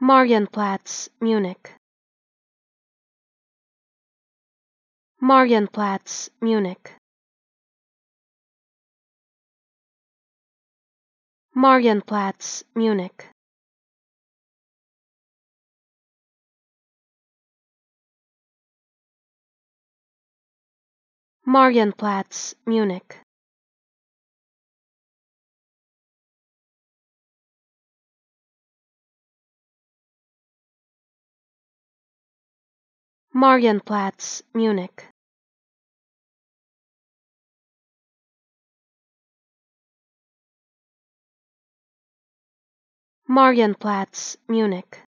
Marienplatz, Munich. Marienplatz, Munich. Marienplatz, Munich. Marienplatz, Munich. Marienplatz, Munich. Marienplatz, Munich.